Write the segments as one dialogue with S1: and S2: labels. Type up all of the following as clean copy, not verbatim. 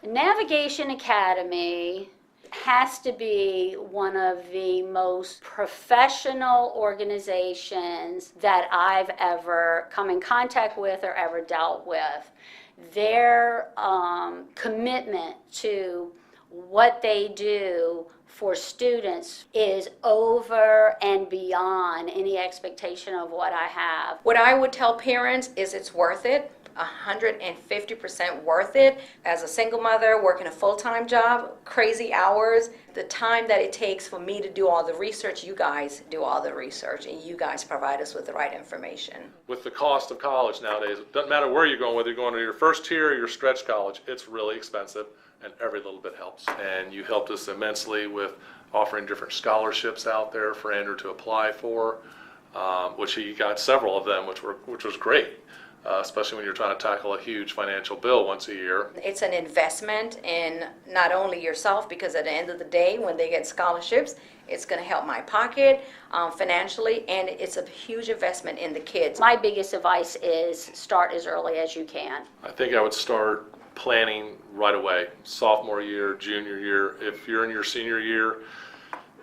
S1: Navigation Academy has to be one of the most professional organizations that I've ever come in contact with or ever dealt with. Their commitment to what they do for students is over and beyond any expectation of what I have.
S2: What I would tell parents is it's worth it. 150% worth it. As a single mother working a full-time job, crazy hours, the time that it takes for me to do all the research, you guys do all the research and you guys provide us with the right information.
S3: With the cost of college nowadays, it doesn't matter where you're going, whether you're going to your first tier or your stretch college, it's really expensive and every little bit helps. And you helped us immensely with offering different scholarships out there for Andrew to apply for, which he got several of them, which was great. Especially when you're trying to tackle a huge financial bill once a year.
S2: It's an investment in not only yourself, because at the end of the day, when they get scholarships, it's going to help my pocket financially, and it's a huge investment in the kids.
S1: My biggest advice is start as early as you can.
S3: I think I would start planning right away, sophomore year, junior year. If you're in your senior year,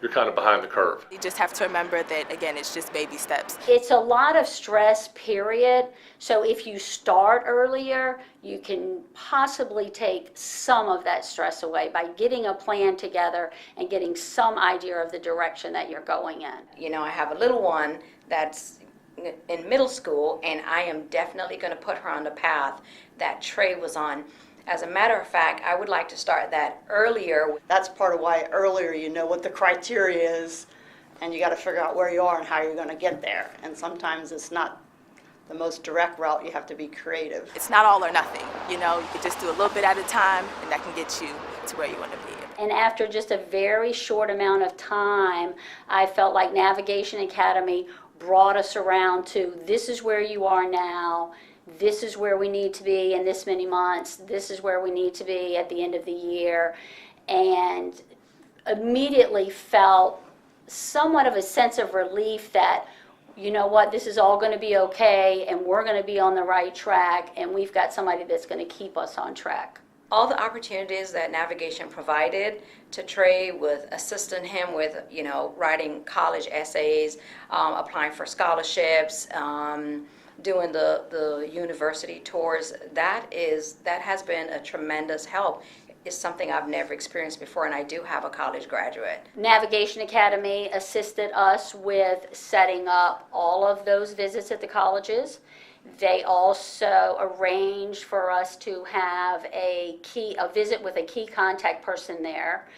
S3: you're kind of behind the curve.
S4: You just have to remember that, again, it's just baby steps.
S1: It's a lot of stress, period. So if you start earlier, you can possibly take some of that stress away by getting a plan together and getting some idea of the direction that you're going in.
S2: You know, I have a little one that's in middle school, and I am definitely going to put her on the path that Trey was on. As a matter of fact, I would like to start that earlier.
S5: That's part of why earlier you know what the criteria is, and you got to figure out where you are and how you're going to get there. And sometimes it's not the most direct route. You have to be creative.
S4: It's not all or nothing. You know, you can just do a little bit at a time, and that can get you to where you want to be.
S1: And after just a very short amount of time, I felt like Navigation Academy brought us around to this is where you are now. This is where we need to be in this many months. This is where we need to be at the end of the year. And immediately felt somewhat of a sense of relief that, you know what, this is all going to be okay and we're going to be on the right track and we've got somebody that's going to keep us on track.
S2: All the opportunities that Navigation provided to Trey with assisting him with, you know, writing college essays, applying for scholarships, doing the university tours, that has been a tremendous help. It's something I've never experienced before, and I do have a college graduate.
S1: Navigation Academy assisted us with setting up all of those visits at the colleges. They also arranged for us to have a visit with a key contact person there,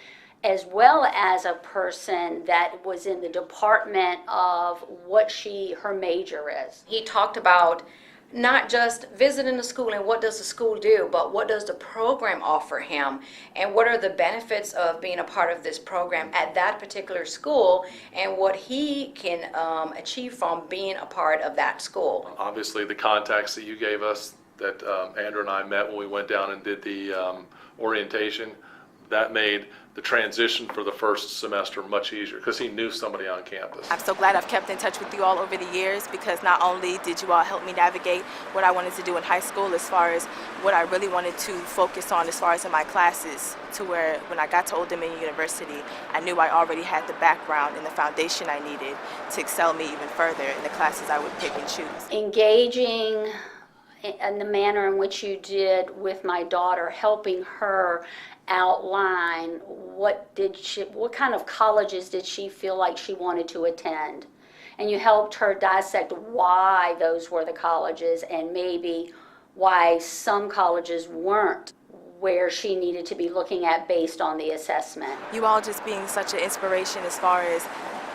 S1: as well as a person that was in the department of what her major is.
S2: He talked about not just visiting the school and what does the school do, but what does the program offer him and what are the benefits of being a part of this program at that particular school and what he can achieve from being a part of that school.
S3: Obviously, the contacts that you gave us that Andrew and I met when we went down and did the orientation, that made the transition for the first semester much easier because he knew somebody on campus.
S4: I'm so glad I've kept in touch with you all over the years because not only did you all help me navigate what I wanted to do in high school as far as what I really wanted to focus on as far as in my classes, to where when I got to Old Dominion University, I knew I already had the background and the foundation I needed to excel me even further in the classes I would pick and choose.
S1: Engaging in the manner in which you did with my daughter, helping her outline what kind of colleges did she feel like she wanted to attend, and you helped her dissect why those were the colleges and maybe why some colleges weren't where she needed to be looking at based on the assessment.
S4: You all just being such an inspiration as far as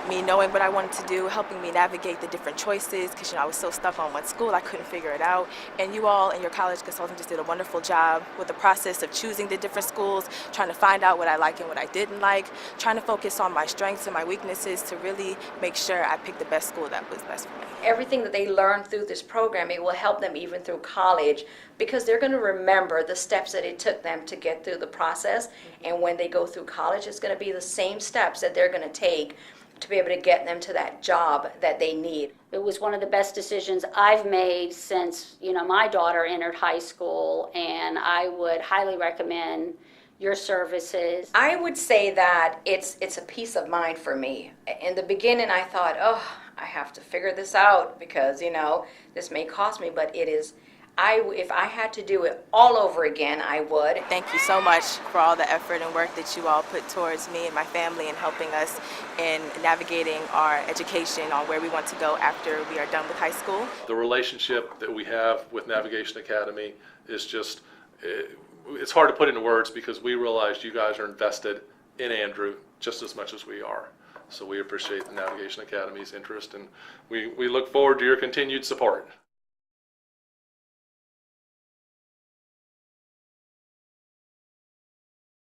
S4: me knowing what I wanted to do, helping me navigate the different choices, because I was so stuck on one school, I couldn't figure it out. And you all and your college consultant just did a wonderful job with the process of choosing the different schools, trying to find out what I liked and what I didn't like, trying to focus on my strengths and my weaknesses to really make sure I picked the best school that was best for me.
S2: Everything that they learn through this program, it will help them even through college because they're going to remember the steps that it took them to get through the process. And when they go through college, it's going to be the same steps that they're going to take to be able to get them to that job that they need.
S1: It was one of the best decisions I've made since, my daughter entered high school, and I would highly recommend your services.
S2: I would say that it's a peace of mind for me. In the beginning, I thought, oh, I have to figure this out because, this may cost me, but it is, if I had to do it all over again, I would.
S4: Thank you so much for all the effort and work that you all put towards me and my family in helping us in navigating our education on where we want to go after we are done with high school.
S3: The relationship that we have with Navigation Academy is just, it's hard to put into words because we realize you guys are invested in Andrew just as much as we are. So we appreciate the Navigation Academy's interest, and we look forward to your continued support.